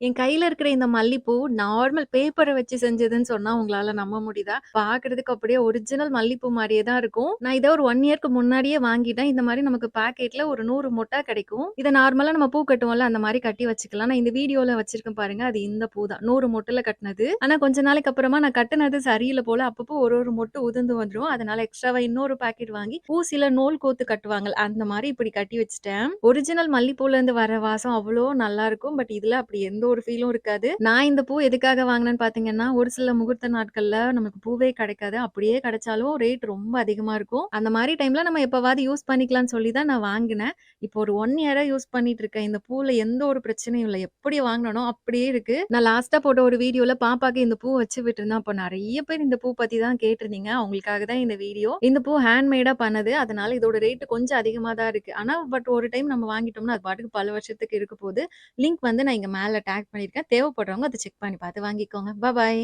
என் கையில இருக்கிற இந்த மல்லிப்பூ நார்மல் பேப்பர வச்சு செஞ்சதுன்னு சொன்னா உங்களால நம்ப முடியுதா? பார்க்கறதுக்கு அப்படியே ஒரிஜினல் மல்லிப்பூ மாரியே தான் இருக்கும். நான் இத ஒரு 1 இயர்க்கு முன்னாடியே வாங்கிட்டேன். இந்த மாரி நமக்கு பாக்கெட்ல ஒரு 100 மொட்டா கிடைக்கும். இத நார்மலா நம்ம பூ கட்டுவோம்ல, அந்த மாரி கட்டி வச்சுக்கலாம். நான் இந்த வீடியோல வச்சிருக்கேன் பாருங்க. அது இந்த பூ தான். 100 மொட்டுல கட்டுனது. ஆனா கொஞ்ச நாளைக்கு அப்புறமா நான் கட்டுனது சரியில்ல போல. அப்பப்போ ஒரு ஒரு மொட்டு உதிர்ந்து வந்துரும். அதனால எக்ஸ்ட்ராவா இன்னொரு பாக்கெட் வாங்கி ஊசில நூல் கோத்து கட்டுவாங்கல்ல, அந்த மாரி இப்படி கட்டி வச்சுட்டேன். ஒரிஜினல் மல்லிப்பூலேருந்து வர வாசம் அவ்ளோ நல்லாருக்கும். பட் இதுல அப்படி எந்த ஒரு ஃபீலும் இருக்காது. நான் இந்த பூ எதுக்காக வாங்குனேன்னு பார்த்தீங்கன்னா, ஒரு சில முகூர்த்த நாட்கள்ல நமக்கு பூவே கிடைக்காது. அப்படியே கிடைச்சாலும் ரேட் ரொம்ப அதிகமா இருக்கும். அந்த மாரி டைம்ல நம்ம எப்பவாவது யூஸ் பண்ணிக்கலாம்னு சொல்லி தான் நான் வாங்குனேன். இப்போ ஒரு 1 இயரா யூஸ் பண்ணிட்டு இருக்கேன். இந்த பூல எந்த ஒரு பிரச்சனையும் இல்ல. எப்படி வாங்குனனோ அப்படியே இருக்கு. நான் லாஸ்ட்டா போட்ட ஒரு வீடியோல பாப்பாக்கு இந்த பூ வச்சு விட்டுருந்தேன். அப்ப நெறைய பேர் இந்த பூ பத்தி தான் கேட்டிருந்தீங்க. அவங்களுக்காக தான் இந்த வீடியோ. இந்த பூ ஹேண்ட்மேடா பண்ணது. அதனால இதோட ரேட் கொஞ்சம் அதிகமா தான் இருக்கு. ஆனா பட் ஒரு டைம் நம்ம வாங்கிட்டோம்னா, அது பாட்டுக்கு பல வருஷத்துக்கு இருக்க போது. லிங்க் வந்து நான் இங்க மேல டேக் பண்ணியிருக்கேன். தேவைப்படுறவங்க அத செக் பண்ணி பார்த்து வாங்கிக்கோங்க. பாய்.